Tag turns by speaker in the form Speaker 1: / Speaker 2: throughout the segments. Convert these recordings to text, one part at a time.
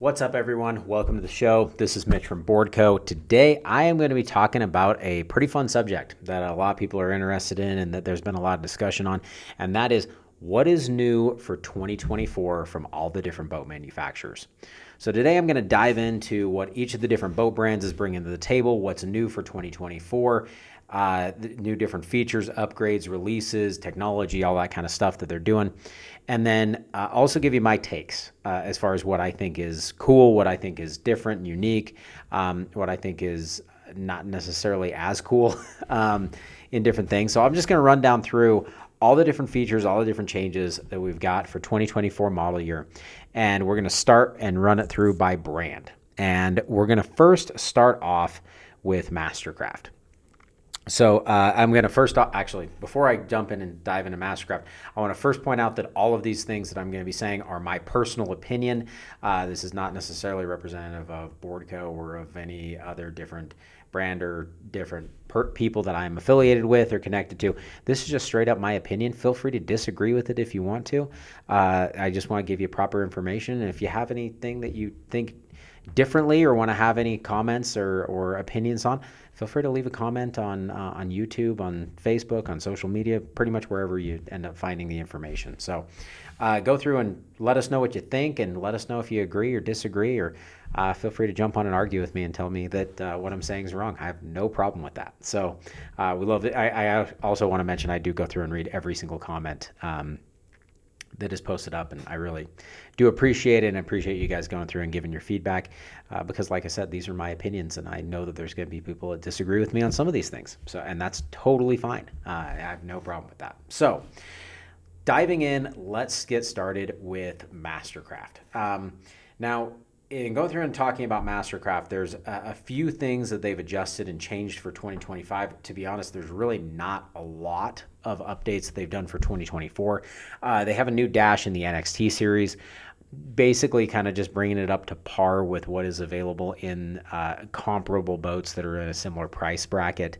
Speaker 1: What's up, everyone? Welcome to the show. This is Mitch from BoardCo. Today, I am going to be talking about a pretty fun subject that a lot of people are interested in and that there's been a lot of discussion on, and that is what is new for 2024 from all the different boat manufacturers. So today, I'm going to dive into what each of the different boat brands is bringing to the table, what's new for 2024, the new different features, upgrades, releases, technology, all that kind of stuff that they're doing. And then also give you my takes as far as what I think is cool, what I think is different and unique, what I think is not necessarily as cool in different things. So I'm just going to run down through all the different features, all the different changes that we've got for 2024 model year. And we're going to start and run it through by brand. And we're going to first start off with Mastercraft. So I'm going to first off, actually, before I jump in and dive into Mastercraft, I want to first point out that all of these things that I'm going to be saying are my personal opinion. This is not necessarily representative of BoardCo or of any other different brand or different people that I'm affiliated with or connected to. This is just straight up my opinion. Feel free to disagree with it if you want to. I just want to give you proper information. And if you have anything that you think differently or want to have any comments or opinions on, feel free to leave a comment on YouTube, on Facebook, on social media, pretty much wherever you end up finding the information. So go through and let us know what you think, and let us know if you agree or disagree, or feel free to jump on and argue with me and tell me that what I'm saying is wrong. I have no problem with that. So we love it. I also want to mention I do go through and read every single comment that is posted up, and I really do appreciate it and appreciate you guys going through and giving your feedback because, like I said, these are my opinions, and I know that there's going to be people that disagree with me on some of these things. So, and that's totally fine. I have no problem with that. So, diving in, let's get started with Mastercraft. Now, in going through and talking about Mastercraft, there's a few things that they've adjusted and changed for 2025. To be honest, there's really not a lot of updates that they've done for 2024. They have a new dash in the NXT series, basically kind of just bringing it up to par with what is available in comparable boats that are in a similar price bracket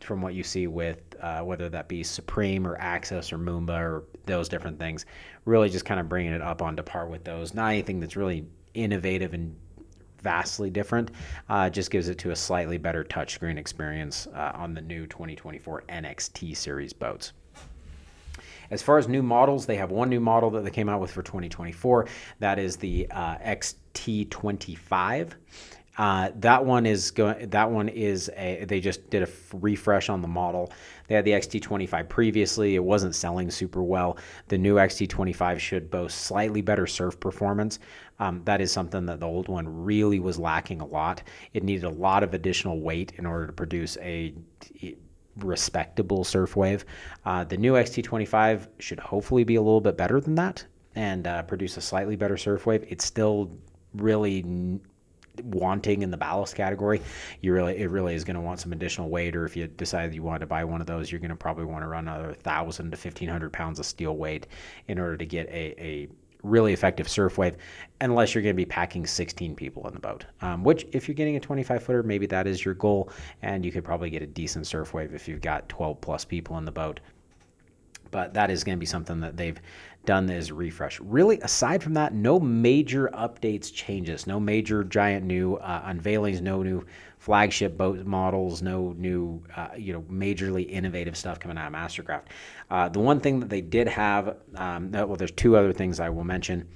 Speaker 1: from what you see with whether that be Supreme or Axis or Moomba or those different things. Really just kind of bringing it up onto par with those. Not anything that's really innovative and vastly different, just gives it to a slightly better touchscreen experience on the new 2024 NXT series boats. As far as new models, they have one new model that they came out with for 2024. That is the XT25. They just did a refresh on the model. They had the XT25 previously. It wasn't selling super well. The new XT25 should boast slightly better surf performance. That is something that the old one really was lacking a lot. It needed a lot of additional weight in order to produce a respectable surf wave. The new XT25 should hopefully be a little bit better than that and produce a slightly better surf wave. It's still really wanting in the ballast category. It really is going to want some additional weight, or if you decide you want to buy one of those, you're going to probably want to run another 1,000 to 1,500 pounds of steel weight in order to get a really effective surf wave, unless you're going to be packing 16 people in the boat, which if you're getting a 25-footer, maybe that is your goal, and you could probably get a decent surf wave if you've got 12 plus people in the boat. But that is going to be something that they've done as a refresh. Really, aside from that, no major updates, changes, no major giant new unveilings, no new flagship boat models, no new majorly innovative stuff coming out of Mastercraft. The one thing that they did have, there's two other things I will mention.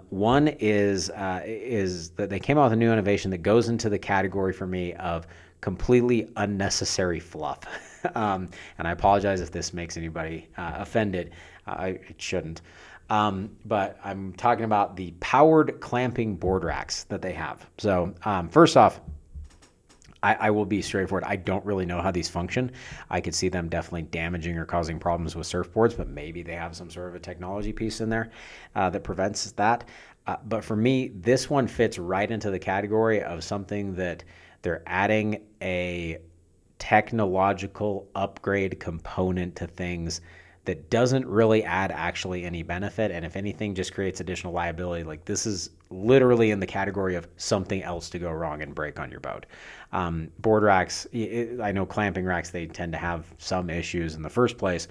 Speaker 1: One is that they came out with a new innovation that goes into the category for me of completely unnecessary fluff. And I apologize if this makes anybody offended. It shouldn't. But I'm talking about the powered clamping board racks that they have. So first off, I will be straightforward. I don't really know how these function. I could see them definitely damaging or causing problems with surfboards, but maybe they have some sort of a technology piece in there that prevents that. But for me, this one fits right into the category of something that they're adding a technological upgrade component to things that doesn't really add actually any benefit, and if anything just creates additional liability. Like, this is literally in the category of something else to go wrong and break on your boat. Board racks, I know clamping racks, they tend to have some issues in the first place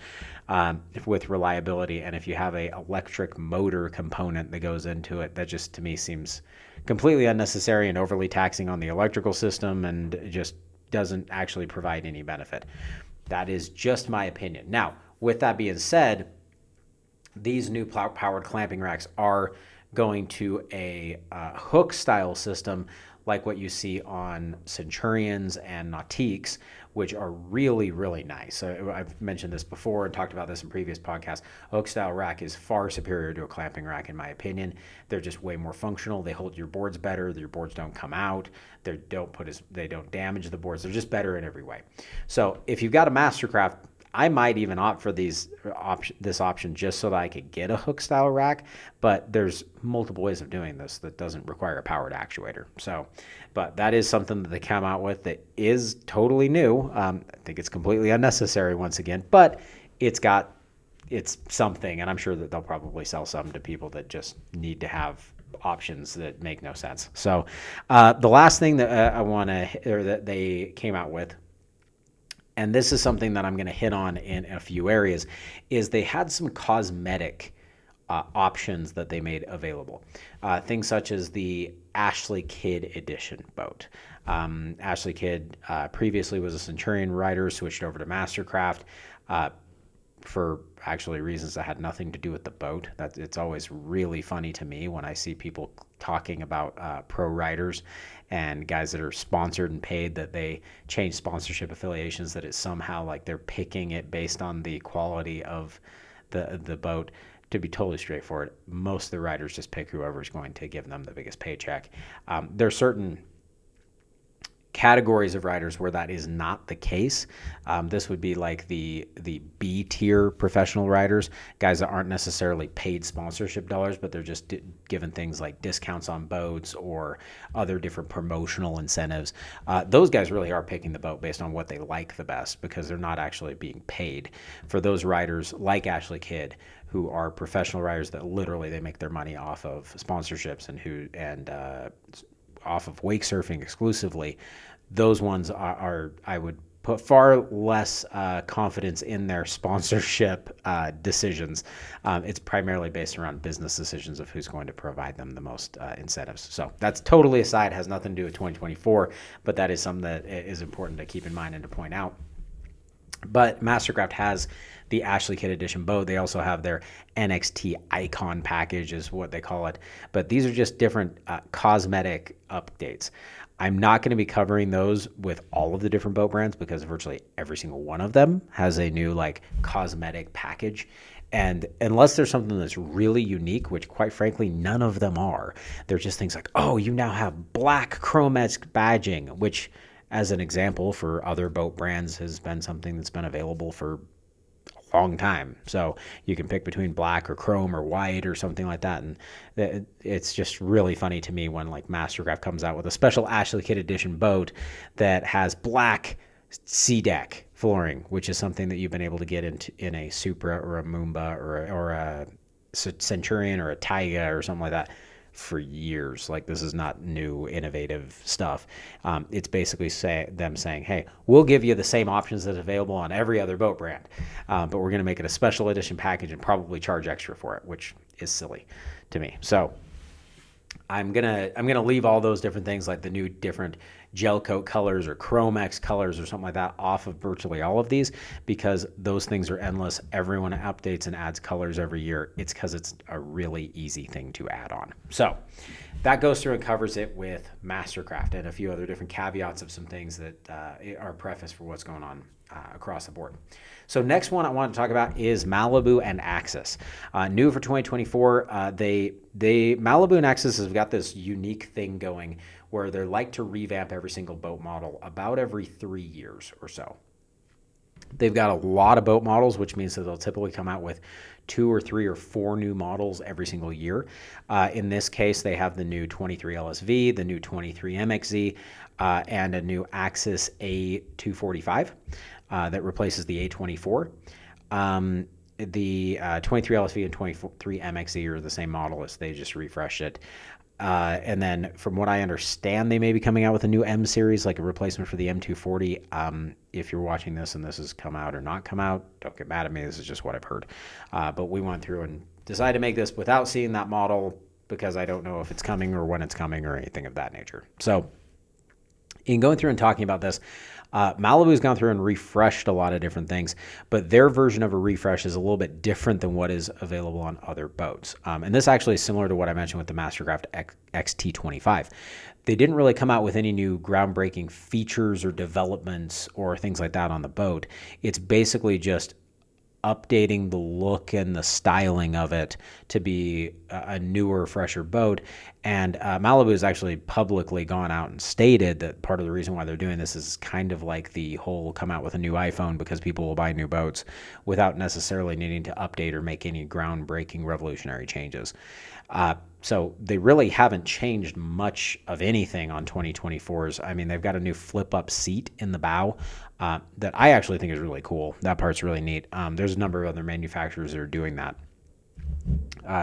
Speaker 1: with reliability. And if you have a electric motor component that goes into it, that just to me seems completely unnecessary and overly taxing on the electrical system and just doesn't actually provide any benefit. That is just my opinion. Now, with that being said, these new powered clamping racks are going to a hook style system like what you see on Centurions and Nautiques, which are really, really nice. I've mentioned this before and talked about this in previous podcasts. A hook style rack is far superior to a clamping rack in my opinion. They're just way more functional. They hold your boards better. Your boards don't come out. They don't damage the boards. They're just better in every way. So if you've got a Mastercraft, I might even opt for this option just so that I could get a hook style rack, but there's multiple ways of doing this that doesn't require a powered actuator. So, but that is something that they come out with that is totally new. I think it's completely unnecessary once again, but it's something, and I'm sure that they'll probably sell some to people that just need to have options that make no sense. So, the last thing that that they came out with, and this is something that I'm going to hit on in a few areas, is they had some cosmetic options that they made available. Things such as the Ashley Kidd Edition boat. Ashley Kidd previously was a Centurion rider, switched over to Mastercraft for actually reasons that had nothing to do with the boat. It's always really funny to me when I see people talking about pro riders and guys that are sponsored and paid, that they change sponsorship affiliations, that it's somehow like they're picking it based on the quality of the boat. To be totally straightforward, most of the riders just pick whoever's going to give them the biggest paycheck. There are certain categories of riders where that is not the case. This would be like the B tier professional riders, guys that aren't necessarily paid sponsorship dollars, but they're just given things like discounts on boats or other different promotional incentives. Those guys really are picking the boat based on what they like the best because they're not actually being paid. For those riders like Ashley Kidd, who are professional riders that literally they make their money off of sponsorships and off of wake surfing exclusively, those ones are I would put far less confidence in their sponsorship decisions. It's primarily based around business decisions of who's going to provide them the most incentives. So that's totally aside, has nothing to do with 2024, but that is something that is important to keep in mind and to point out. But Mastercraft has the Ashley Kidd Edition boat. They also have their NXT Icon package is what they call it. But these are just different cosmetic updates. I'm not going to be covering those with all of the different boat brands because virtually every single one of them has a new like cosmetic package. And unless there's something that's really unique, which quite frankly, none of them are, they're just things like, oh, you now have black Chromex badging, which as an example for other boat brands has been something that's been available for a long time. So you can pick between black or chrome or white or something like that. And it's just really funny to me when like Mastercraft comes out with a special Ashley Kidd Edition boat that has black sea deck flooring, which is something that you've been able to get in a Supra or a Moomba or a Centurion or a Taiga or something like that for years. Like this is not new, innovative stuff. It's basically them saying, hey, we'll give you the same options that's available on every other boat brand, but we're going to make it a special edition package and probably charge extra for it, which is silly to me. So I'm gonna leave all those different things like the new different gel coat colors or Chromex colors or something like that off of virtually all of these because those things are endless. Everyone updates and adds colors every year. It's because it's a really easy thing to add on. So that goes through and covers it with Mastercraft and a few other different caveats of some things that are preface for what's going on across the board. So next one I want to talk about is Malibu and Axis. New for 2024, Malibu and Axis have got this unique thing going where they like to revamp every single boat model about every 3 years or so. They've got a lot of boat models, which means that they'll typically come out with 2 or 3 or 4 new models every single year. In this case, they have the new 23 LSV, the new 23 MXZ, and a new Axis A245 that replaces the A24. The 23 LSV and 23 MXZ are the same model as they just refreshed it. And then from what I understand, they may be coming out with a new M series, like a replacement for the M240. If you're watching this and this has come out or not come out, don't get mad at me. This is just what I've heard. But we went through and decided to make this without seeing that model because I don't know if it's coming or when it's coming or anything of that nature. So in going through and talking about this, Malibu's gone through and refreshed a lot of different things, but their version of a refresh is a little bit different than what is available on other boats. And this actually is similar to what I mentioned with the Mastercraft XT25. They didn't really come out with any new groundbreaking features or developments or things like that on the boat. It's basically just updating the look and the styling of it to be a newer, fresher boat. And Malibu has actually publicly gone out and stated that part of the reason why they're doing this is kind of like the whole come out with a new iPhone because people will buy new boats without necessarily needing to update or make any groundbreaking revolutionary changes. So they really haven't changed much of anything on 2024s. I mean, they've got a new flip-up seat in the bow that I actually think is really cool. That part's really neat. There's a number of other manufacturers that are doing that.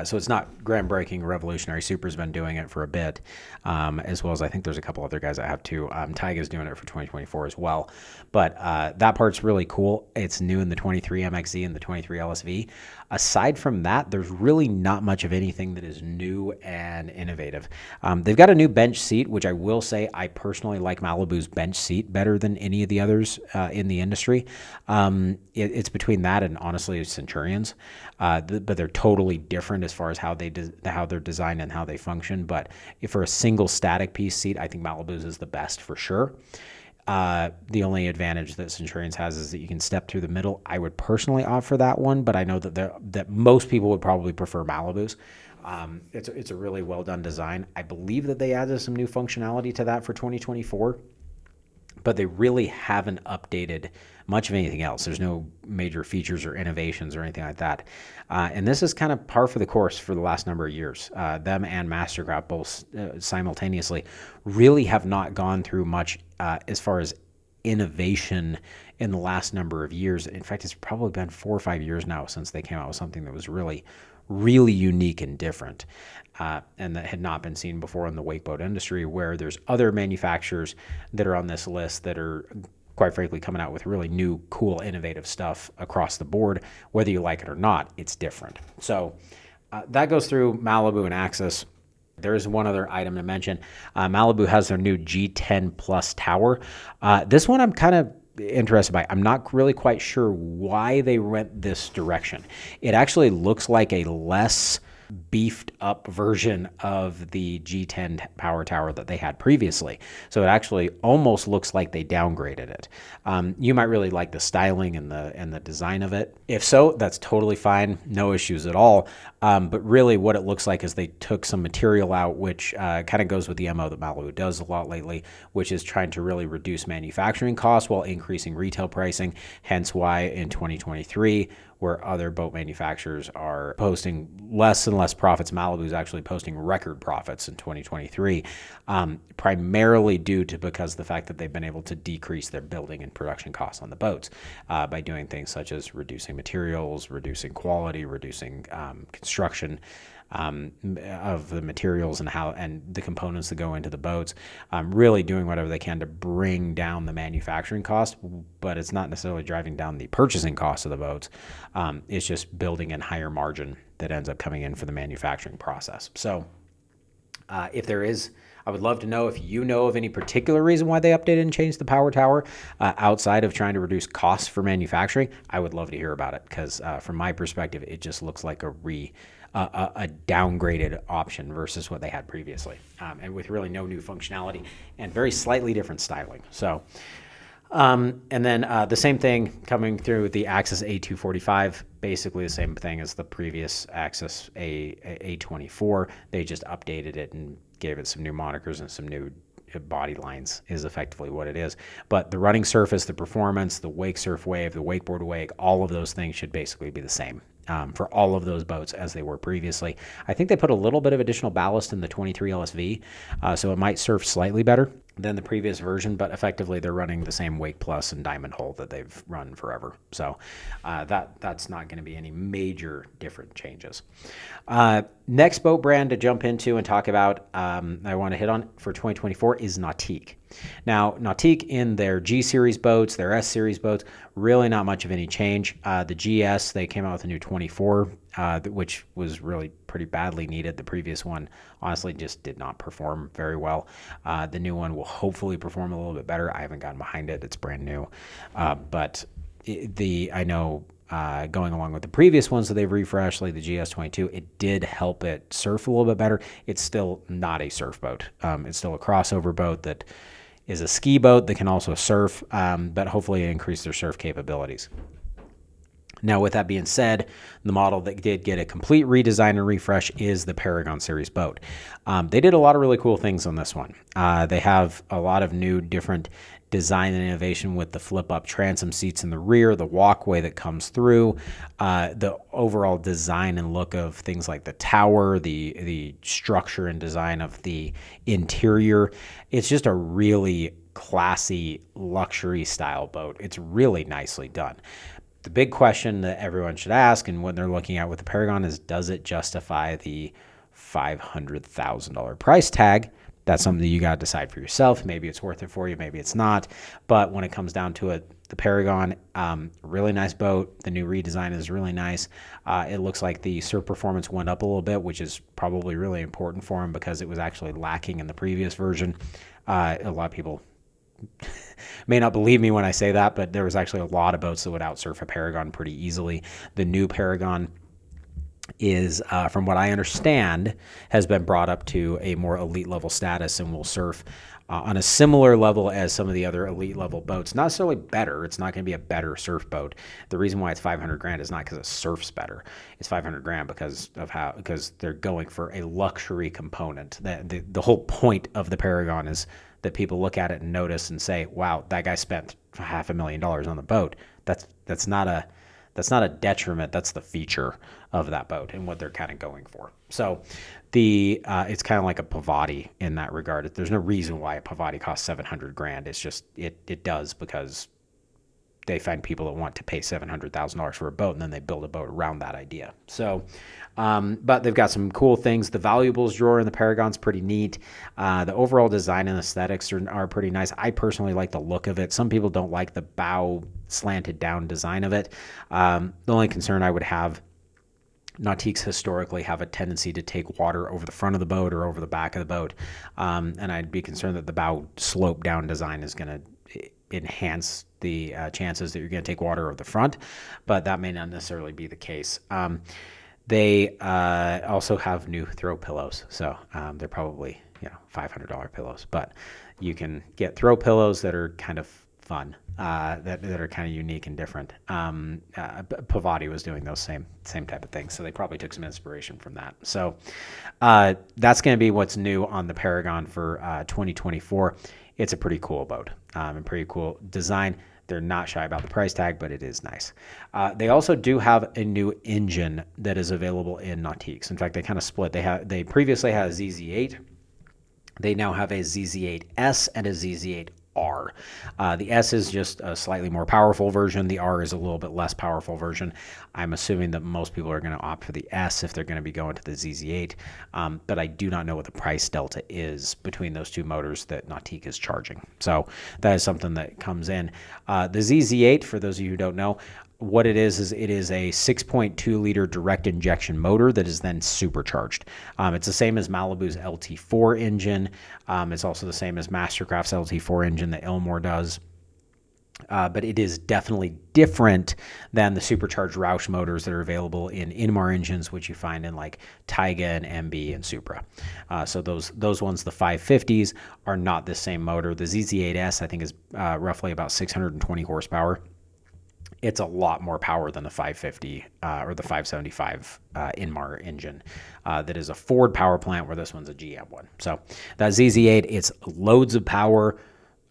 Speaker 1: So it's not groundbreaking, revolutionary. Super's been doing it for a bit, as well as I think there's a couple other guys that have too. Taiga's doing it for 2024 as well. But that part's really cool. It's new in the 23 MXZ and the 23 LSV. Aside from that, there's really not much of anything that is new and innovative. They've got a new bench seat, which I will say I personally like Malibu's bench seat better than any of the others in the industry. It's between that and honestly Centurions, but they're totally different as far as how they're designed and how they function. But if for a single static piece seat, I think Malibu's is the best for sure. The only advantage that Centurions has is that you can step through the middle. I would personally opt for that one, but I know that most people would probably prefer Malibu's. It's a really well done design. I believe that they added some new functionality to that for 2024, but they really haven't updated much of anything else. There's no major features or innovations or anything like that. And this is kind of par for the course for the last number of years. Them and Mastercraft both simultaneously really have not gone through much as far as innovation in the last number of years. In fact, it's probably been 4 or 5 years now since they came out with something that was really, really unique and different, and that had not been seen before in the wakeboat industry, where there's other manufacturers that are on this list that are quite frankly coming out with really new, cool, innovative stuff across the board. Whether you like it or not, it's different. So that goes through Malibu and Axis. There is one other item to mention. Malibu has their new G10 Plus tower. This one I'm kind of interested by. I'm not really quite sure why they went this direction. It actually looks like a less beefed up version of the G10 power tower that they had previously. So it actually almost looks like they downgraded it. You might really like the styling and the design of it. If so, that's totally fine. No issues at all. But really what it looks like is they took some material out, which kind of goes with the MO that Malibu does a lot lately, which is trying to really reduce manufacturing costs while increasing retail pricing. Hence why in 2023, where other boat manufacturers are posting less and less profits, Malibu's actually posting record profits in 2023, primarily due to because of the fact that they've been able to decrease their building and production costs on the boats by doing things such as reducing materials, reducing quality, reducing construction of the materials and the components that go into the boats, really doing whatever they can to bring down the manufacturing cost, but it's not necessarily driving down the purchasing cost of the boats. It's just building in higher margin that ends up coming in for the manufacturing process. So if there is, I would love to know if you know of any particular reason why they updated and changed the power tower outside of trying to reduce costs for manufacturing. I would love to hear about it because from my perspective, it just looks like a downgraded option versus what they had previously, and with really no new functionality and very slightly different styling. So, and then the same thing coming through with the Axis A245, basically the same thing as the previous Axis A24. They just updated it and gave it some new monikers and some new body lines is effectively what it is. But the running surface, the performance, the wake surf wave, the wakeboard wake, all of those things should basically be the same for all of those boats as they were previously. I think they put a little bit of additional ballast in the 23 LSV, so it might surf slightly better. than the previous version, but effectively they're running the same Wake Plus and Diamond Hull that they've run forever. So that's not going to be any major different changes. Next boat brand to jump into and talk about, I want to hit on for 2024 is Nautique. Now, Nautique in their G Series boats, their S Series boats, really not much of any change. The GS, they came out with a new 24, which was really pretty badly needed. The previous one, honestly, just did not perform very well. The new one will hopefully perform a little bit better. I haven't gotten behind it. It's brand new. But I know going along with the previous ones that they've refreshed, like the GS22, it did help it surf a little bit better. It's still not a surf boat. It's still a crossover boat that is a ski boat that can also surf, but hopefully increase their surf capabilities. Now, with that being said, the model that did get a complete redesign and refresh is the Paragon Series boat. They did a lot of really cool things on this one. They have a lot of new different design and innovation with the flip-up transom seats in the rear, the walkway that comes through, the overall design and look of things like the tower, the structure and design of the interior. It's just a really classy luxury style boat. It's really nicely done. The big question that everyone should ask, and what they're looking at with the Paragon, is does it justify the $500,000 price tag? That's something that you got to decide for yourself. Maybe it's worth it for you, maybe it's not. But when it comes down to it, the Paragon, really nice boat. The new redesign is really nice. It looks like the surf performance went up a little bit, which is probably really important for them because it was actually lacking in the previous version. A lot of people may not believe me when I say that, but there was actually a lot of boats that would outsurf a Paragon pretty easily. The new Paragon is, from what I understand, has been brought up to a more elite level status and will surf on a similar level as some of the other elite level boats. Not necessarily better. It's not going to be a better surf boat. The reason why it's $500,000 is not because it surfs better. It's $500,000 because they're going for a luxury component. The whole point of the Paragon is that people look at it and notice and say, "Wow, that guy spent $500,000 on the boat." That's not a detriment. That's the feature of that boat and what they're kind of going for. So it's kind of like a Pavati in that regard. There's no reason why a Pavati costs $700,000. It's just it does because they find people that want to pay $700,000 for a boat, and then they build a boat around that idea. So, but they've got some cool things. The valuables drawer in the Paragon's pretty neat. The overall design and aesthetics are pretty nice. I personally like the look of it. Some people don't like the bow slanted down design of it. The only concern I would have, Nautiques historically have a tendency to take water over the front of the boat or over the back of the boat, and I'd be concerned that the bow slope down design is going to enhance the chances that you're going to take water over the front, but that may not necessarily be the case. They also have new throw pillows, so they're probably $500 pillows, but you can get throw pillows that are kind of fun, that are kind of unique and different. Pavati was doing those same type of things, so they probably took some inspiration from that. So that's going to be what's new on the Paragon for 2024. It's a pretty cool boat and pretty cool design. They're not shy about the price tag, but it is nice. They also do have a new engine that is available in Nautiques. In fact, they kind of split. They previously had a ZZ8. They now have a ZZ8S and a ZZ8R. The S is just a slightly more powerful version. The R is a little bit less powerful version. I'm assuming that most people are going to opt for the S if they're going to be going to the ZZ8, but I do not know what the price delta is between those two motors that Nautique is charging. So that is something that comes in. The ZZ8, for those of you who don't know, what it is it is a 6.2 liter direct injection motor that is then supercharged. It's the same as Malibu's LT4 engine. It's also the same as Mastercraft's LT4 engine that Ilmor does. But it is definitely different than the supercharged Roush motors that are available in Inmar engines, which you find in like Taiga and MB and Supra. So those ones, the 550s, are not the same motor. The ZZ8S, I think, is roughly about 620 horsepower. It's a lot more power than the 550 or the 575 Inmar engine that is a Ford power plant, where this one's a GM one. So that ZZ8, it's loads of power,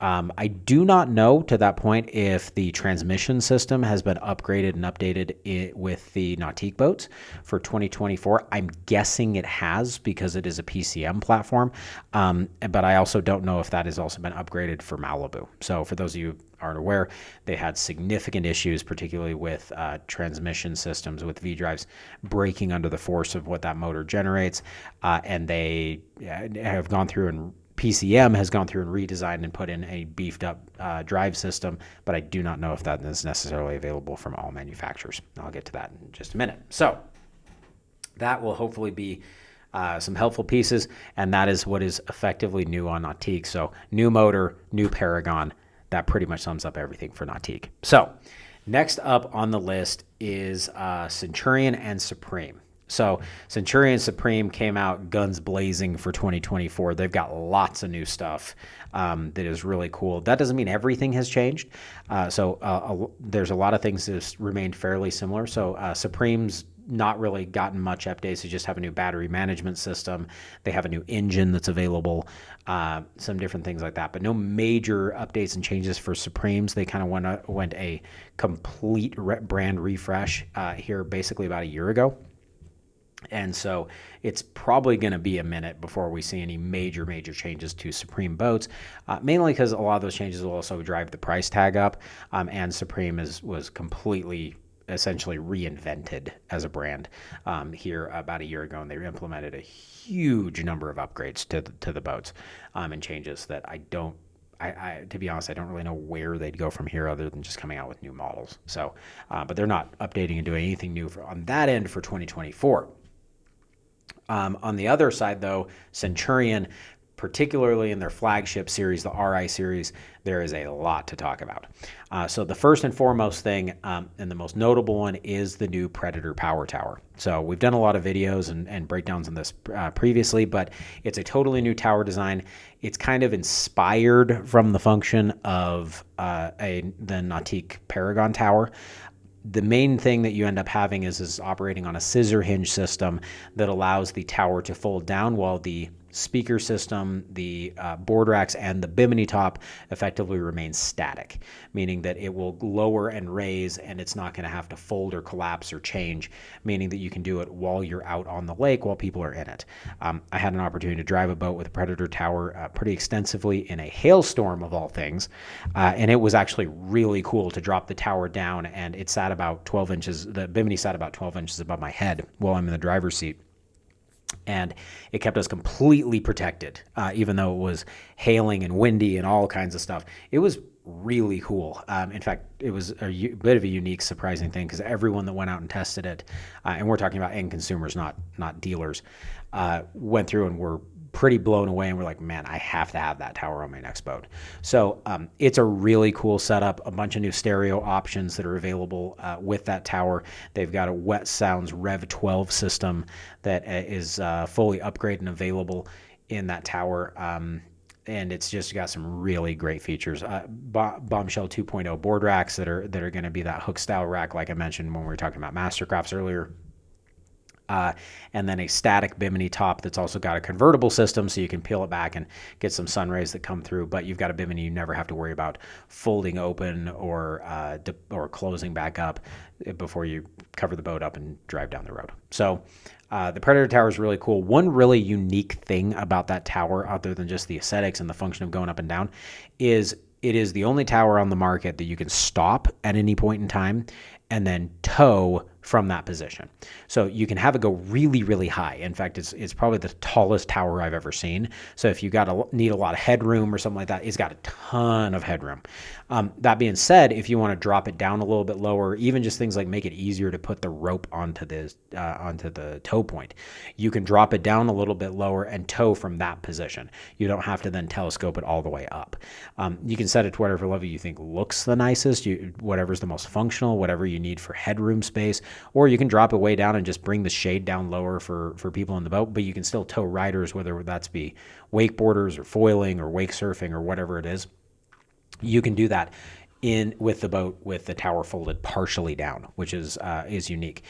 Speaker 1: I do not know to that point if the transmission system has been upgraded and updated with the Nautique boats for 2024. I'm guessing it has because it is a PCM platform, but I also don't know if that has also been upgraded for Malibu. So for those of you who aren't aware, they had significant issues, particularly with transmission systems with V-drives breaking under the force of what that motor generates, and they have gone through and PCM has gone through and redesigned and put in a beefed up drive system, but I do not know if that is necessarily available from all manufacturers. I'll get to that in just a minute. So that will hopefully be some helpful pieces, and that is what is effectively new on Nautique. So new motor, new Paragon. That pretty much sums up everything for Nautique. So next up on the list is Centurion and Supreme. So Centurion and Supreme came out guns blazing for 2024. They've got lots of new stuff that is really cool. That doesn't mean everything has changed. There's a lot of things that remained fairly similar. So Supreme's not really gotten much updates. They just have a new battery management system. They have a new engine that's available, some different things like that. But no major updates and changes for Supremes. They kind of went a complete brand refresh here basically about a year ago. And so it's probably going to be a minute before we see any major changes to Supreme boats, mainly because a lot of those changes will also drive the price tag up. And Supreme was completely, essentially reinvented as a brand here about a year ago, and they implemented a huge number of upgrades to the boats and changes that to be honest, I don't really know where they'd go from here other than just coming out with new models. So, but they're not updating and doing anything new on that end for 2024. On the other side, though, Centurion, particularly in their flagship series, the RI series, there is a lot to talk about. So the first and foremost thing, and the most notable one, is the new Predator Power Tower. So we've done a lot of videos and breakdowns on this previously, but it's a totally new tower design. It's kind of inspired from the function of the Nautique Paragon Tower. The main thing that you end up having is operating on a scissor hinge system that allows the tower to fold down while the speaker system, the board racks, and the bimini top effectively remain static, meaning that it will lower and raise, and it's not going to have to fold or collapse or change, meaning that you can do it while you're out on the lake while people are in it. I had an opportunity to drive a boat with a Predator Tower pretty extensively in a hailstorm of all things, and it was actually really cool to drop the tower down, and it sat about 12 inches, the bimini sat about 12 inches above my head while I'm in the driver's seat. And it kept us completely protected, even though it was hailing and windy and all kinds of stuff. It was really cool. In fact, it was a bit of a unique, surprising thing because everyone that went out and tested it, and we're talking about end consumers, not dealers, went through and were pretty blown away, and we're like, man, I have to have that tower on my next boat. So it's a really cool setup, a bunch of new stereo options that are available with that tower. They've got a Wet Sounds Rev 12 system that is fully upgraded and available in that tower. And it's just got some really great features. Bombshell 2.0 board racks that are going to be that hook style rack, like I mentioned when we were talking about Mastercrafts earlier. And then a static bimini top that's also got a convertible system, so you can peel it back and get some sun rays that come through. But you've got a bimini you never have to worry about folding open or closing back up before you cover the boat up and drive down the road. So the Predator Tower is really cool. One really unique thing about that tower, other than just the aesthetics and the function of going up and down, is it is the only tower on the market that you can stop at any point in time and then tow from that position. So you can have it go really, really high. In fact, it's probably the tallest tower I've ever seen. So if you need a lot of headroom or something like that, it's got a ton of headroom. That being said, if you want to drop it down a little bit lower, even just things like make it easier to put the rope onto the tow point, you can drop it down a little bit lower and tow from that position. You don't have to then telescope it all the way up. You can set it to whatever level you think looks the nicest, whatever's the most functional, whatever you need for headroom space, or you can drop it way down and just bring the shade down lower for people in the boat, but you can still tow riders, whether that's be wakeboarders or foiling or wake surfing or whatever it is. You can do that in with the boat with the tower folded partially down, which is unique.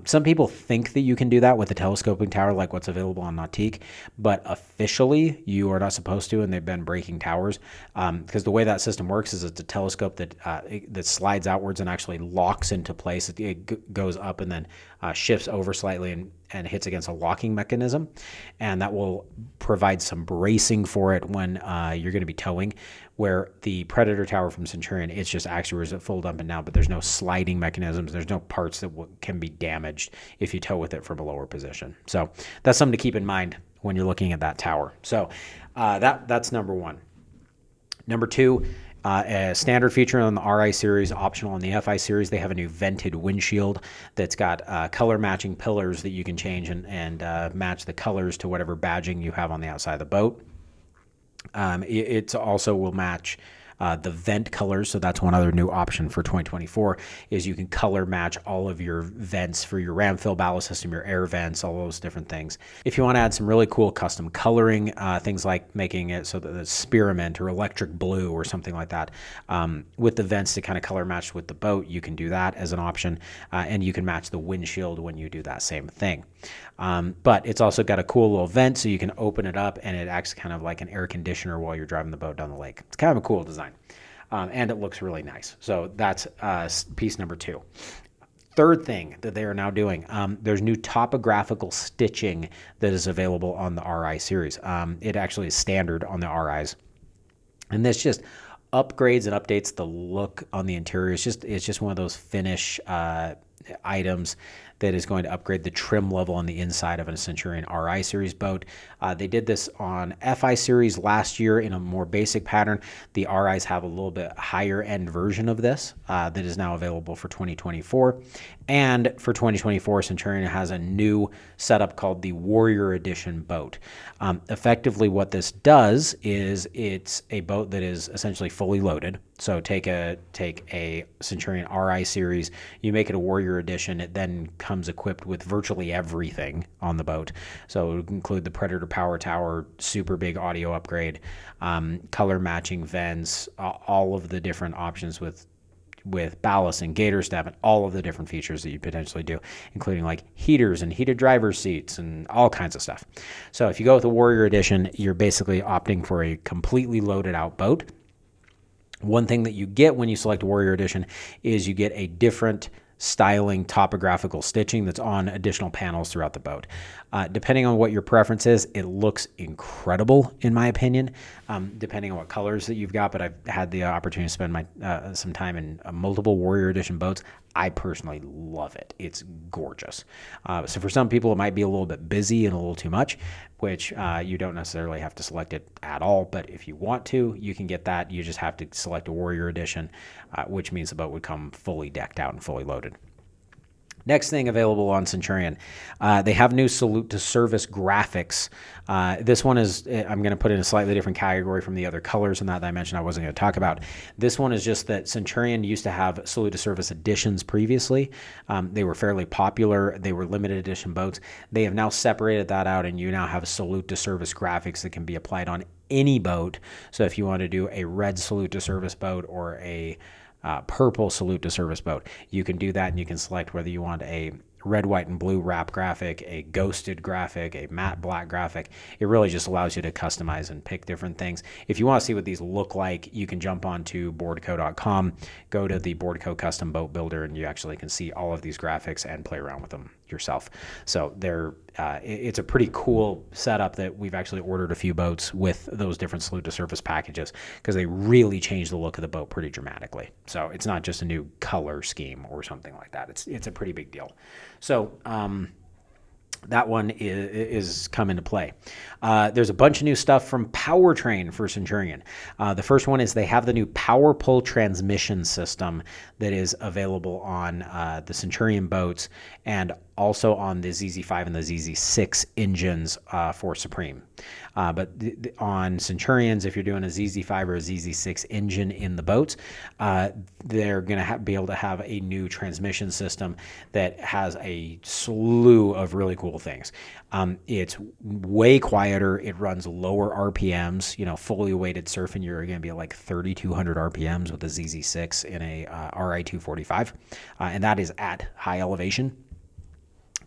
Speaker 1: Some people think that you can do that with a telescoping tower like what's available on Nautique, but officially you are not supposed to, and they've been breaking towers because the way that system works is it's a telescope that slides outwards and actually locks into place. It goes up and then shifts over slightly and hits against a locking mechanism, and that will provide some bracing for it when you're going to be towing. Where the Predator tower from Centurion, it's just actuators that fold up and down, but there's no sliding mechanisms. There's no parts that can be damaged if you tow with it from a lower position. So that's something to keep in mind when you're looking at that tower. So that's number one. Number two, a standard feature on the RI series, optional on the FI series, they have a new vented windshield that's got color matching pillars that you can change and match the colors to whatever badging you have on the outside of the boat. It also will match the vent colors, so that's one other new option for 2024 is you can color match all of your vents for your ram fill ballast system, your air vents, all those different things. If you want to add some really cool custom coloring, things like making it so that it's spearmint or electric blue or something like that, with the vents to kind of color match with the boat, you can do that as an option, and you can match the windshield when you do that same thing. But it's also got a cool little vent so you can open it up and it acts kind of like an air conditioner while you're driving the boat down the lake. It's kind of a cool design. And it looks really nice. So that's piece number two. Third thing that they are now doing, there's new topographical stitching that is available on the RI series. It actually is standard on the RIs. And this just upgrades and updates the look on the interior. It's just one of those finish items that is going to upgrade the trim level on the inside of a Centurion RI series boat. They did this on FI series last year in a more basic pattern. The RIs have a little bit higher end version of this that is now available for 2024. And for 2024, Centurion has a new setup called the Warrior Edition boat. Effectively, what this does is it's a boat that is essentially fully loaded. So take a Centurion RI series, you make it a Warrior Edition, it then comes equipped with virtually everything on the boat. So it would include the Predator power tower, super big audio upgrade, color matching vents, all of the different options with ballast and gator step and all of the different features that you potentially do, including like heaters and heated driver's seats and all kinds of stuff. So if you go with the Warrior Edition, you're basically opting for a completely loaded out boat. One thing that you get when you select Warrior Edition is you get a different styling topographical stitching that's on additional panels throughout the boat. Depending on what your preference is, it looks incredible in my opinion, depending on what colors that you've got, but I've had the opportunity to spend some time in multiple Warrior Edition boats. I personally love it. It's gorgeous. So for some people, it might be a little bit busy and a little too much, which you don't necessarily have to select it at all. But if you want to, you can get that. You just have to select a Warrior Edition, which means the boat would come fully decked out and fully loaded. Next thing available on Centurion, they have new salute to service graphics. This one is, I'm going to put in a slightly different category from the other colors and that I mentioned I wasn't going to talk about. This one is just that Centurion used to have salute to service editions previously. They were fairly popular. They were limited edition boats. They have now separated that out and you now have salute to service graphics that can be applied on any boat. So if you want to do a red salute to service boat or a purple salute to service boat, you can do that and you can select whether you want a red, white, and blue wrap graphic, a ghosted graphic, a matte black graphic. It really just allows you to customize and pick different things. If you want to see what these look like, you can jump onto BoardCo.com, go to the BoardCo Custom Boat Builder, and you actually can see all of these graphics and play around with them yourself. So it's a pretty cool setup that we've actually ordered a few boats with those different salute to service packages because they really change the look of the boat pretty dramatically. So it's not just a new color scheme or something like that. It's a pretty big deal. So that one is come into play. There's a bunch of new stuff from Powertrain for Centurion. The first one is they have the new power pull transmission system that is available on the Centurion boats, and also on the ZZ5 and the ZZ6 engines for Supreme. But on Centurions, if you're doing a ZZ5 or a ZZ6 engine in the boats, they're going to be able to have a new transmission system that has a slew of really cool things. It's way quieter. It runs lower RPMs. Fully weighted surfing, you're going to be at like 3,200 RPMs with a ZZ6 in a RI-245, and that is at high elevation.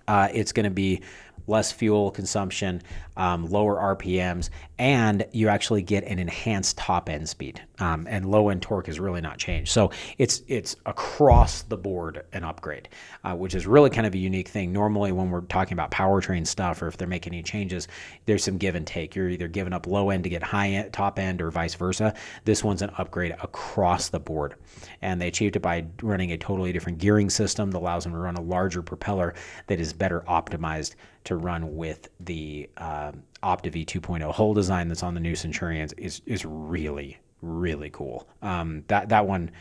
Speaker 1: It's going to be less fuel consumption, lower RPMs, and you actually get an enhanced top end speed. And low end torque is really not changed. So it's across the board an upgrade, which is really kind of a unique thing. Normally when we're talking about powertrain stuff, or if they're making any changes, there's some give and take. You're either giving up low end to get high end, top end, or vice versa. This one's an upgrade across the board. And they achieved it by running a totally different gearing system that allows them to run a larger propeller that is better optimized to run with the OptiV 2.0 hull design that's on the new Centurions is really, really cool. That one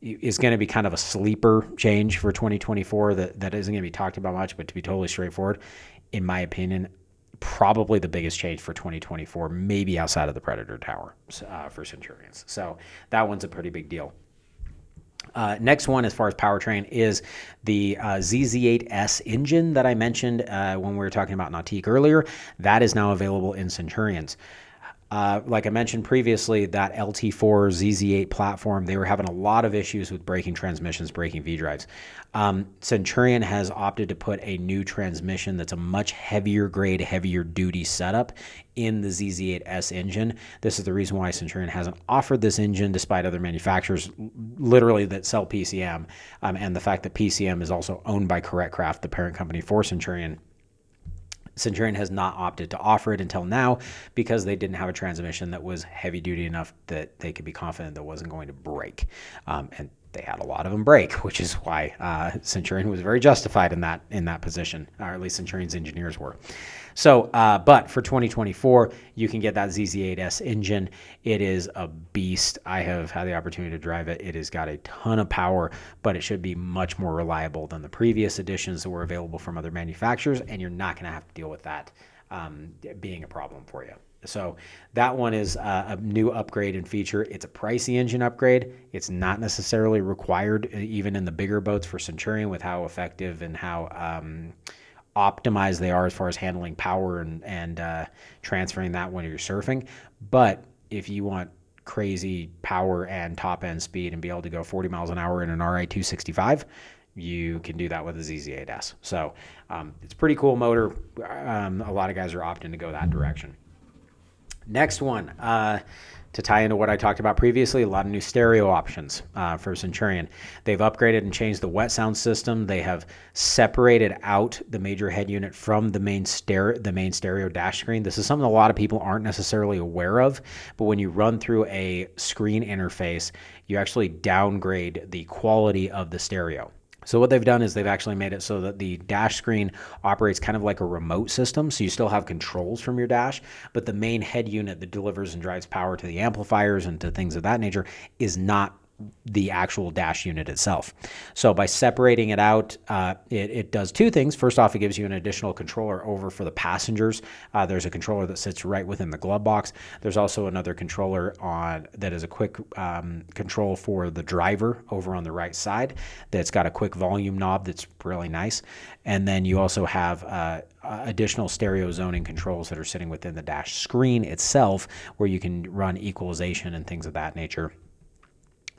Speaker 1: is going to be kind of a sleeper change for 2024 that isn't going to be talked about much, but to be totally straightforward, in my opinion, probably the biggest change for 2024, maybe outside of the Predator Tower for Centurions. So that one's a pretty big deal. Next one, as far as powertrain, is the ZZ8S engine that I mentioned when we were talking about Nautique earlier. That is now available in Centurions. Like I mentioned previously, that LT4 ZZ8 platform, they were having a lot of issues with braking transmissions, braking V-drives. Centurion has opted to put a new transmission that's a much heavier grade, heavier duty setup in the ZZ8S engine. This is the reason why Centurion hasn't offered this engine despite other manufacturers literally that sell PCM, and the fact that PCM is also owned by Correctcraft, the parent company for Centurion. Centurion has not opted to offer it until now because they didn't have a transmission that was heavy duty enough that they could be confident that wasn't going to break. And they had a lot of them break, which is why Centurion was very justified in that position, or at least Centurion's engineers were. So, but for 2024, you can get that ZZ8S engine. It is a beast. I have had the opportunity to drive it. It has got a ton of power, but it should be much more reliable than the previous editions that were available from other manufacturers, and you're not going to have to deal with that being a problem for you. So that one is a new upgrade and feature. It's a pricey engine upgrade. It's not necessarily required even in the bigger boats for Centurion with how effective and how optimized they are as far as handling power and transferring that when you're surfing. But if you want crazy power and top end speed and be able to go 40 miles an hour in an RI-265, you can do that with a ZZ8S. So it's a pretty cool motor. A lot of guys are opting to go that direction. Next one, to tie into what I talked about previously, a lot of new stereo options for Centurion. They've upgraded and changed the wet sound system. They have separated out the major head unit from the main stereo dash screen. This is something a lot of people aren't necessarily aware of, but when you run through a screen interface, you actually downgrade the quality of the stereo. So what they've done is they've actually made it so that the dash screen operates kind of like a remote system. So you still have controls from your dash, but the main head unit that delivers and drives power to the amplifiers and to things of that nature is not the actual dash unit itself. So by separating it out, it does two things. First off, it gives you an additional controller over for the passengers. There's a controller that sits right within the glove box. There's also another controller that is a quick control for the driver over on the right side that's got a quick volume knob that's really nice. And then you also have additional stereo zoning controls that are sitting within the dash screen itself where you can run equalization and things of that nature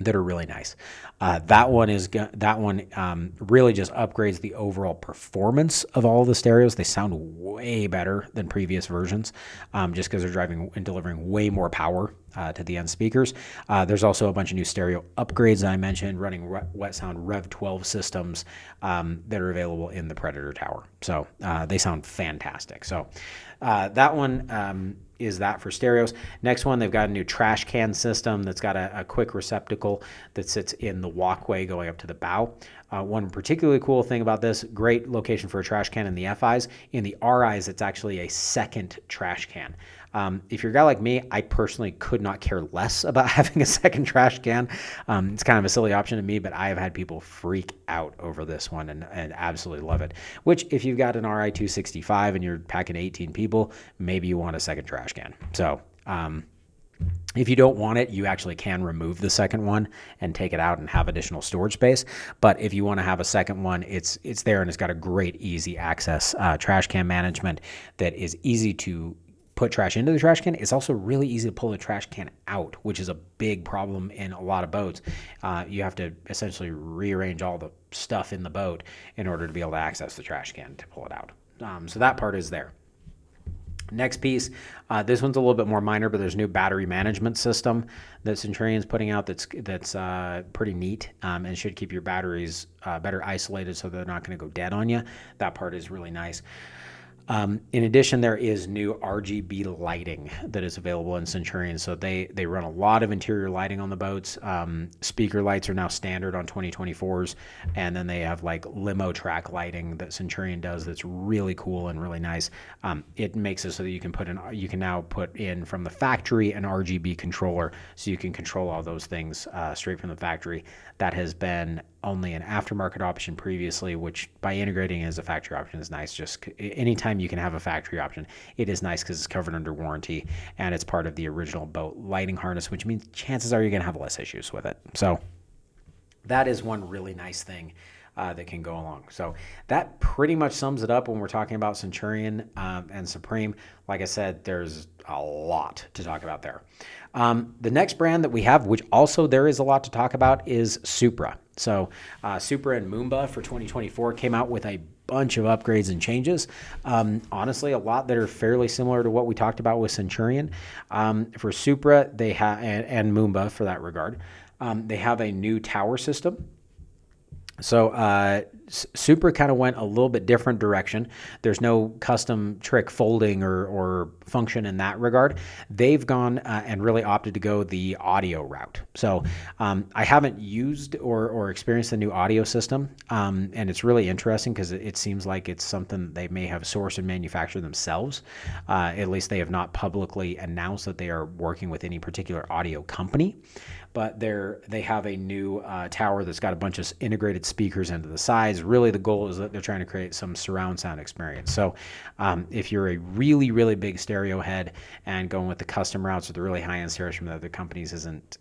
Speaker 1: that are really nice. That one really just upgrades the overall performance of all the stereos. They sound way better than previous versions, just because they're driving and delivering way more power to the end speakers. There's also a bunch of new stereo upgrades that I mentioned, running Wet Sound Rev 12 systems that are available in the Predator Tower. So they sound fantastic. So that one is that for stereos. Next one, they've got a new trash can system that's got a quick receptacle that sits in the walkway going up to the bow. One particularly cool thing about this, great location for a trash can in the FIs. In the RIs, it's actually a second trash can. If you're a guy like me, I personally could not care less about having a second trash can. It's kind of a silly option to me, but I have had people freak out over this one and absolutely love it. Which, if you've got an RI-265 and you're packing 18 people, maybe you want a second trash can. So, if you don't want it, you actually can remove the second one and take it out and have additional storage space. But if you want to have a second one, it's there, and it's got a great easy access trash can management that is easy to put trash into the trash can. It's also really easy to pull the trash can out, which is a big problem in a lot of boats. You have to essentially rearrange all the stuff in the boat in order to be able to access the trash can to pull it out. So that part is there. Next piece, this one's a little bit more minor, but there's a new battery management system that Centurion's putting out that's pretty neat, and should keep your batteries better isolated so they're not going to go dead on you. That part is really nice. In addition, there is new RGB lighting that is available in Centurion. So they run a lot of interior lighting on the boats. Speaker lights are now standard on 2024s. And then they have like limo track lighting that Centurion does that's really cool and really nice. It makes it so that you can now put in from the factory an RGB controller, so you can control all those things straight from the factory. That has been only an aftermarket option previously, which by integrating as a factory option is nice. Just anytime you can have a factory option, it is nice because it's covered under warranty and it's part of the original boat lighting harness, which means chances are you're going to have less issues with it. So that is one really nice thing that can go along. So that pretty much sums it up when we're talking about Centurion and Supreme. Like I said, there's a lot to talk about there. The next brand that we have, which also there is a lot to talk about, is Supra. So Supra and Moomba for 2024 came out with a bunch of upgrades and changes. Honestly, a lot that are fairly similar to what we talked about with Centurion. For Supra, they have, and Moomba for that regard, they have a new tower system. So Supra kind of went a little bit different direction. There's no custom trick folding or function in that regard. They've gone and really opted to go the audio route. So I haven't used or experienced the new audio system, and it's really interesting because it seems like it's something they may have sourced and manufactured themselves. At least they have not publicly announced that they are working with any particular audio company. But they have a new tower that's got a bunch of integrated speakers into the sides. Really, the goal is that they're trying to create some surround sound experience. So if you're a really, really big stereo head and going with the custom routes or the really high-end stereos from the other companies isn't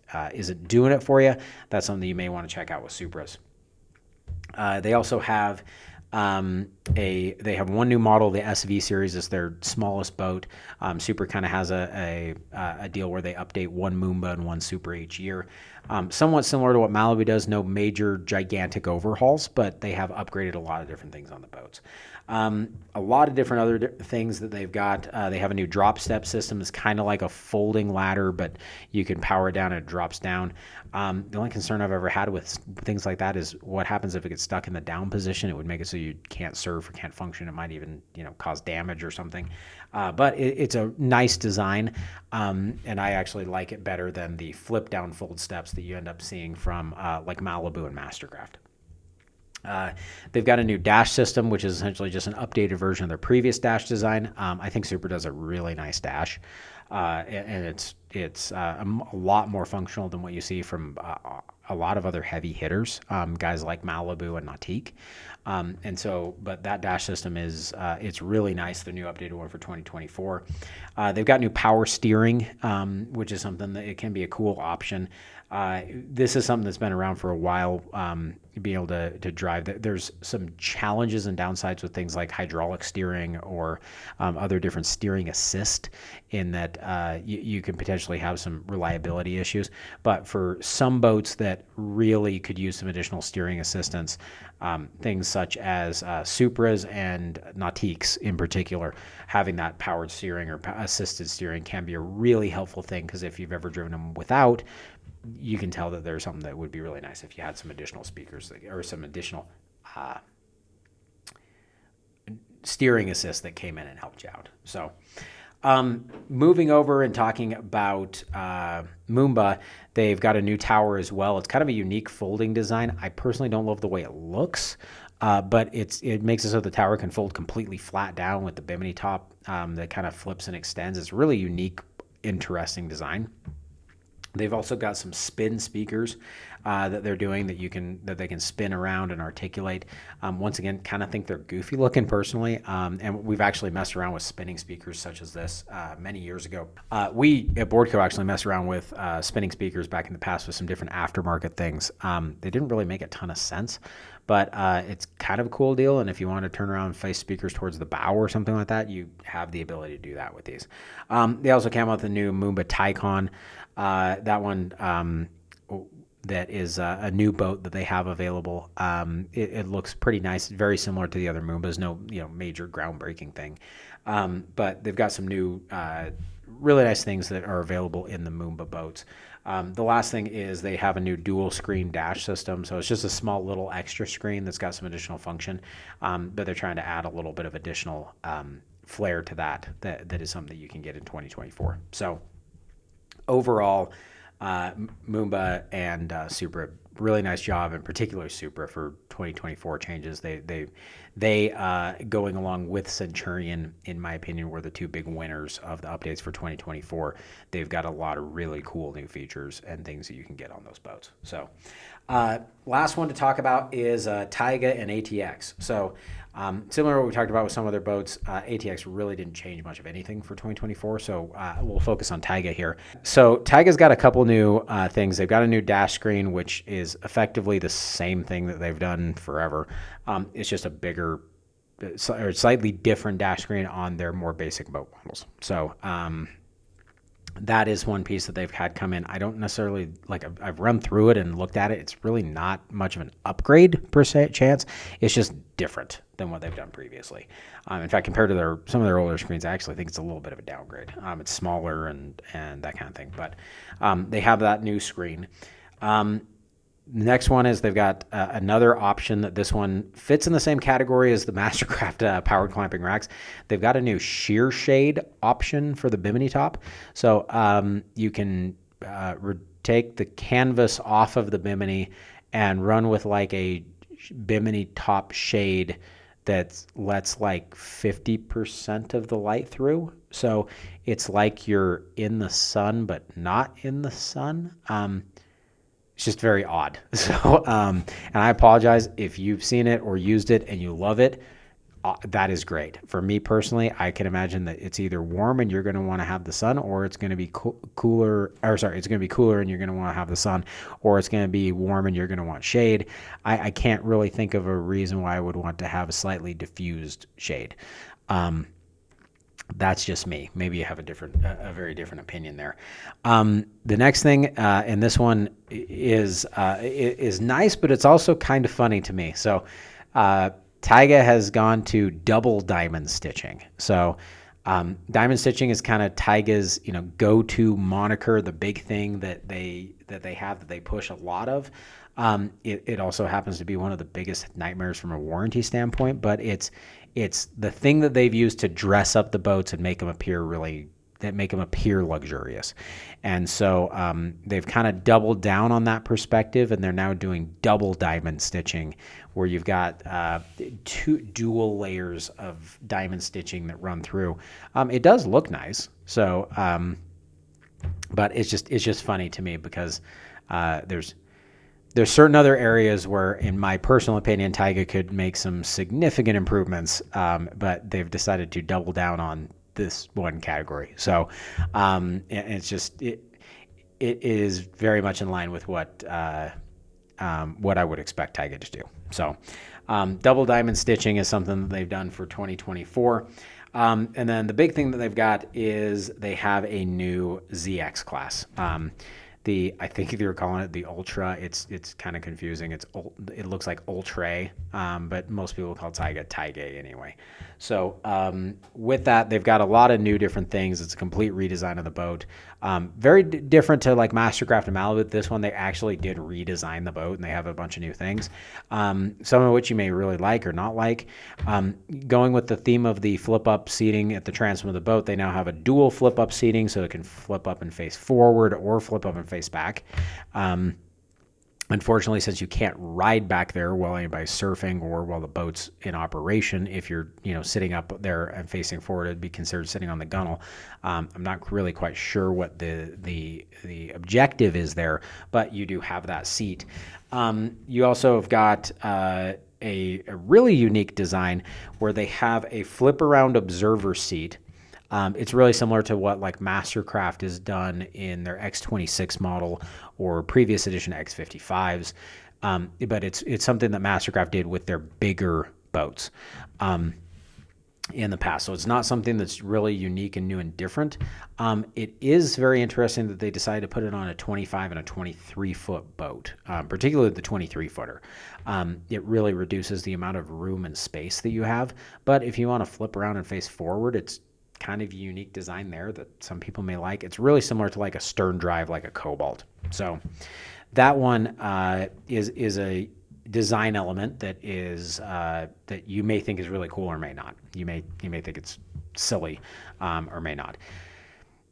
Speaker 1: doing it for you, that's something you may want to check out with Supras. They also have they have one new model. The SV series is their smallest boat. Supra kind of has a deal where they update one Moomba and one Supra each year. Somewhat similar to what Malibu does. No major gigantic overhauls, but they have upgraded a lot of different things on the boats. A lot of different other things that they've got. They have a new drop step system. It's kind of like a folding ladder, but you can power it down and it drops down. The only concern I've ever had with things like that is what happens if it gets stuck in the down position. It would make it so you can't surf or can't function. It might even cause damage or something. But it's a nice design, and I actually like it better than the flip down fold steps that you end up seeing from like Malibu and Mastercraft. They've got a new dash system, which is essentially just an updated version of their previous dash design. I think Supra does a really nice dash, and it's a lot more functional than what you see from a lot of other heavy hitters, guys like Malibu and Nautique. But that dash system is it's really nice. The new updated one for 2024. They've got new power steering, which is something that it can be a cool option. This is something that's been around for a while. Being able to drive. There's some challenges and downsides with things like hydraulic steering or other different steering assist, in that you can potentially have some reliability issues. But for some boats that really could use some additional steering assistance, things such as Supras and Nautiques in particular, having that powered steering or assisted steering can be a really helpful thing, because if you've ever driven them without, you can tell that there's something that would be really nice if you had some additional speakers or some additional steering assist that came in and helped you out. So moving over and talking about Moomba, they've got a new tower as well. It's kind of a unique folding design. I personally don't love the way it looks. but it makes it so the tower can fold completely flat down with the bimini top that kind of flips and extends. It's really unique, interesting design. They've also got some spin speakers that they're doing that they can spin around and articulate. Once again, kind of think they're goofy looking personally, and we've actually messed around with spinning speakers such as this many years ago. We at BoardCo actually messed around with spinning speakers back in the past with some different aftermarket things. They didn't really make a ton of sense, but it's kind of a cool deal. And if you want to turn around and face speakers towards the bow or something like that, you have the ability to do that with these. They also came out with the new Moomba Tycon. That one that is a new boat that they have available. It looks pretty nice, very similar to the other Moombas. No, major groundbreaking thing, but they've got some new, really nice things that are available in the Moomba boats. The last thing is they have a new dual screen dash system. So it's just a small little extra screen that's got some additional function, but they're trying to add a little bit of additional flair to that is something that you can get in 2024. So overall, Moomba and Supra, really nice job, in particular Supra for 2024 changes. They going along with Centurion, in my opinion, were the two big winners of the updates for 2024. They've got a lot of really cool new features and things that you can get on those boats. So last one to talk about is Taiga and ATX. So similar to what we talked about with some other boats, ATX really didn't change much of anything for 2024, so we'll focus on Taiga here. So Taiga's got a couple new things. They've got a new dash screen, which is effectively the same thing that they've done forever. It's just a bigger or slightly different dash screen on their more basic boat models. So that is one piece that they've had come in. I don't necessarily I've run through it and looked at it. It's really not much of an upgrade per se chance. It's just different than what they've done previously. In fact, compared to some of their older screens, I actually think it's a little bit of a downgrade. It's smaller and that kind of thing, but they have that new screen. The next one is they've got another option that this one fits in the same category as the Mastercraft powered clamping racks. They've got a new sheer shade option for the bimini top. So you can take the canvas off of the bimini and run with like a bimini top shade that lets like 50% of the light through. So it's like you're in the sun, but not in the sun. It's just very odd. So, and I apologize if you've seen it or used it and you love it. That is great. For me personally, I can imagine that it's either warm and you're going to want to have the sun, or it's going to be cooler. Or sorry, it's going to be cooler and you're going to want to have the sun, or it's going to be warm and you're going to want shade. I can't really think of a reason why I would want to have a slightly diffused shade. That's just me. Maybe you have a very different opinion there. The next thing, and this one is nice, but it's also kind of funny to me. So, Taiga has gone to double diamond stitching. So, diamond stitching is kind of Taiga's, go-to moniker, the big thing that they have that they push a lot of. It also happens to be one of the biggest nightmares from a warranty standpoint, but it's the thing that they've used to dress up the boats and make them appear luxurious. And so they've kind of doubled down on that perspective, and they're now doing double diamond stitching, where you've got two dual layers of diamond stitching that run through. It does look nice. So, but it's just funny to me because there's certain other areas where, in my personal opinion, Taiga could make some significant improvements, but they've decided to double down on this one category. So it is very much in line with what I would expect Taiga to do. So double diamond stitching is something that they've done for 2024. And then the big thing that they've got is they have a new ZX class. I think if you were calling it the Ultra, it's kind of confusing. It looks like Ultra, but most people call Taiga anyway. So with that, they've got a lot of new different things. It's a complete redesign of the boat. Very different to like Mastercraft and Malibu. This one, they actually did redesign the boat, and they have a bunch of new things, some of which you may really like or not like. Going with the theme of the flip-up seating at the transom of the boat, they now have a dual flip-up seating, so it can flip up and face forward or flip up and face back. Unfortunately, since you can't ride back there while anybody's surfing or while the boat's in operation, if you're sitting up there and facing forward, it'd be considered sitting on the gunnel. I'm not really quite sure what the objective is there, but you do have that seat. You also have got a really unique design where they have a flip around observer seat. It's really similar to what like Mastercraft has done in their X26 model or previous edition X55s, but it's something that Mastercraft did with their bigger boats in the past. So it's not something that's really unique and new and different. It is very interesting that they decided to put it on a 25 and a 23 foot boat, particularly the 23 footer. It really reduces the amount of room and space that you have. But if you want to flip around and face forward, it's kind of a unique design there that some people may like. It's really similar to like a stern drive, like a Cobalt. So that one is a design element that is that you may think is really cool or may not. You may think it's silly or may not.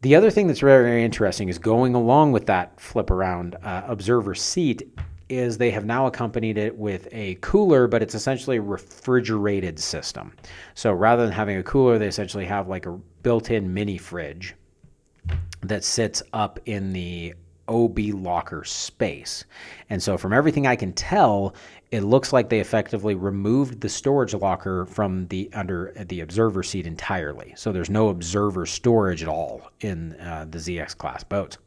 Speaker 1: The other thing that's very, very interesting is going along with that flip around observer seat is they have now accompanied it with a cooler, but it's essentially a refrigerated system. So rather than having a cooler, they essentially have like a built-in mini fridge that sits up in the OB locker space. And so from everything I can tell, it looks like they effectively removed the storage locker from under the observer seat entirely. So there's no observer storage at all in the ZX class boats.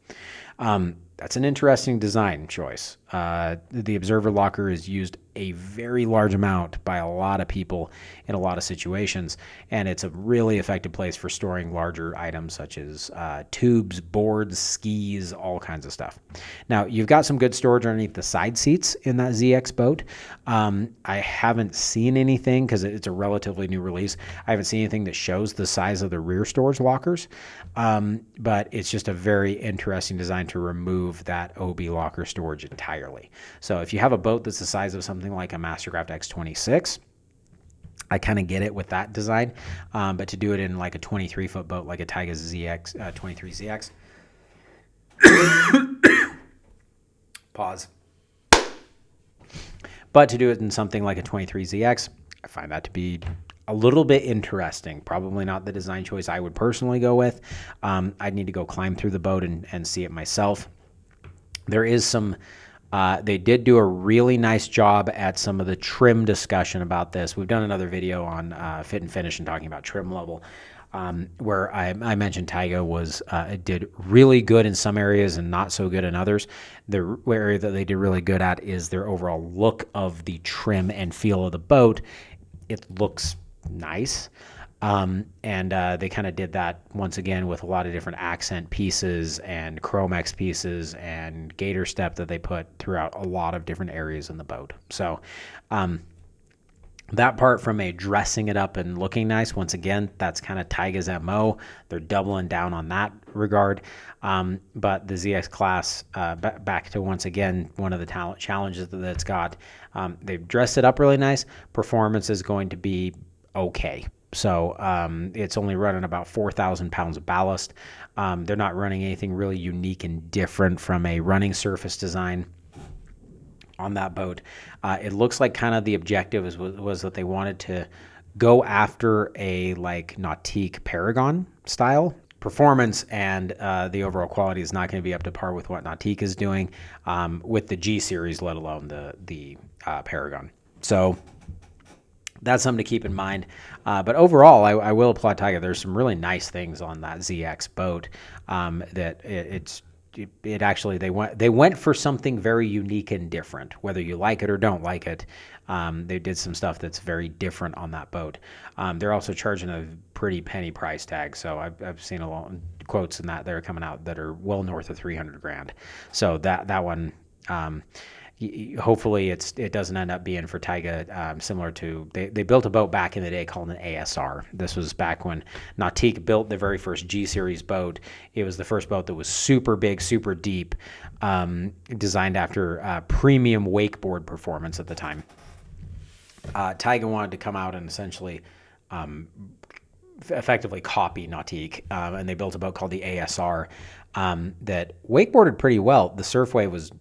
Speaker 1: That's an interesting design choice. The observer locker is used a very large amount by a lot of people in a lot of situations, and it's a really effective place for storing larger items such as tubes, boards, skis, all kinds of stuff. Now, you've got some good storage underneath the side seats in that ZX boat. I haven't seen anything, because it's a relatively new release, I haven't seen anything that shows the size of the rear storage lockers, but it's just a very interesting design to remove that OB locker storage entirely. So if you have a boat that's the size of something like a Mastercraft X26, I kind of get it with that design, but to do it in like a 23 foot boat like a Taiga ZX 23ZX, pause. But to do it in something like a 23ZX, I find that to be a little bit interesting. Probably not the design choice I would personally go with. I'd need to go climb through the boat and see it myself. There is some, they did do a really nice job at some of the trim discussion about this. We've done another video on fit and finish and talking about trim level, where I mentioned Taiga it did really good in some areas and not so good in others. The area that they did really good at is their overall look of the trim and feel of the boat. It looks nice. And they kind of did that once again with a lot of different accent pieces and Chromex pieces and gator step that they put throughout a lot of different areas in the boat. So that part from a dressing it up and looking nice, once again, that's kind of Taiga's MO. They're doubling down on that regard. But the ZX class, back to once again, one of the challenges that it's got, they've dressed it up really nice. Performance is going to be okay. So it's only running about 4,000 pounds of ballast. They're not running anything really unique and different from a running surface design on that boat. It looks like kind of the objective was that they wanted to go after a like Nautique Paragon style performance, and the overall quality is not going to be up to par with what Nautique is doing with the G series, let alone the Paragon. So that's something to keep in mind. But overall, I will applaud Taiga. There's some really nice things on that ZX boat that it actually, they went for something very unique and different. Whether you like it or don't like it, they did some stuff that's very different on that boat. They're also charging a pretty penny price tag. So I've seen a lot of quotes in that are coming out that are well north of $300,000. So that one, hopefully it doesn't end up being for Taiga similar to, they built a boat back in the day called an ASR. This was back when Nautique built the very first G series boat. It was the first boat that was super big, super deep, designed after premium wakeboard performance at the time. Taiga wanted to come out and essentially effectively copy Nautique, and they built a boat called the ASR that wakeboarded pretty well. The surfway was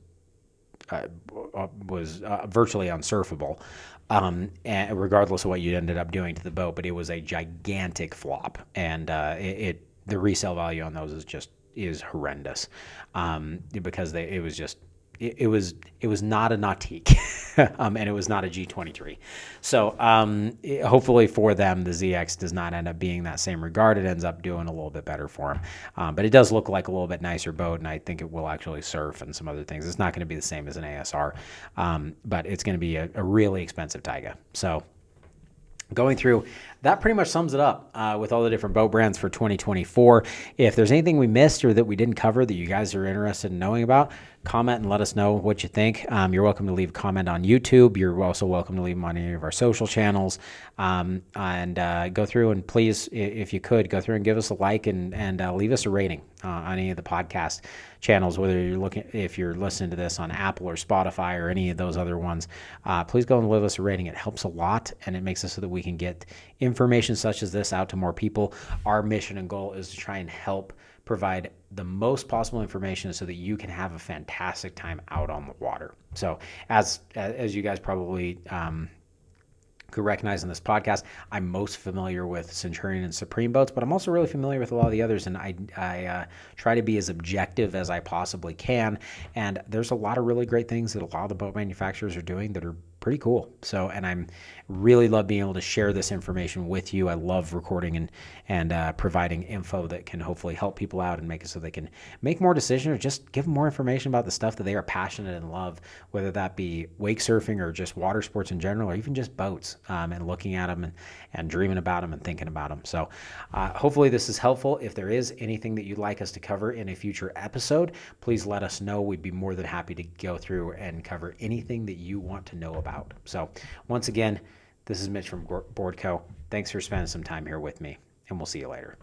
Speaker 1: virtually unsurfable, and regardless of what you ended up doing to the boat. But it was a gigantic flop, and the resale value on those is horrendous, because it was not a Nautique, and it was not a G23. So hopefully for them, the ZX does not end up being that same regard. It ends up doing a little bit better for them. But it does look like a little bit nicer boat, and I think it will actually surf and some other things. It's not going to be the same as an ASR, but it's going to be a really expensive Taiga. So going through, that pretty much sums it up with all the different boat brands for 2024. If there's anything we missed or that we didn't cover that you guys are interested in knowing about, comment and let us know what you think. You're welcome to leave a comment on YouTube. You're also welcome to leave them on any of our social channels. And go through and please, if you could, go through and give us a like and leave us a rating on any of the podcast channels, whether if you're listening to this on Apple or Spotify or any of those other ones. Please go and leave us a rating. It helps a lot, and it makes it so that we can get information such as this out to more people. Our mission and goal is to try and help provide the most possible information so that you can have a fantastic time out on the water. So as you guys probably could recognize in this podcast, I'm most familiar with Centurion and Supreme boats, but I'm also really familiar with a lot of the others, and I try to be as objective as I possibly can. And there's a lot of really great things that a lot of the boat manufacturers are doing that are pretty cool. So, and I'm really love being able to share this information with you. I love recording and providing info that can hopefully help people out and make it so they can make more decisions, or just give them more information about the stuff that they are passionate and love, whether that be wake surfing or just water sports in general, or even just boats, and looking at them and dreaming about them and thinking about them. So hopefully this is helpful. If there is anything that you'd like us to cover in a future episode, please let us know. We'd be more than happy to go through and cover anything that you want to know about. So once again, this is Mitch from BoardCo. Thanks for spending some time here with me, and we'll see you later.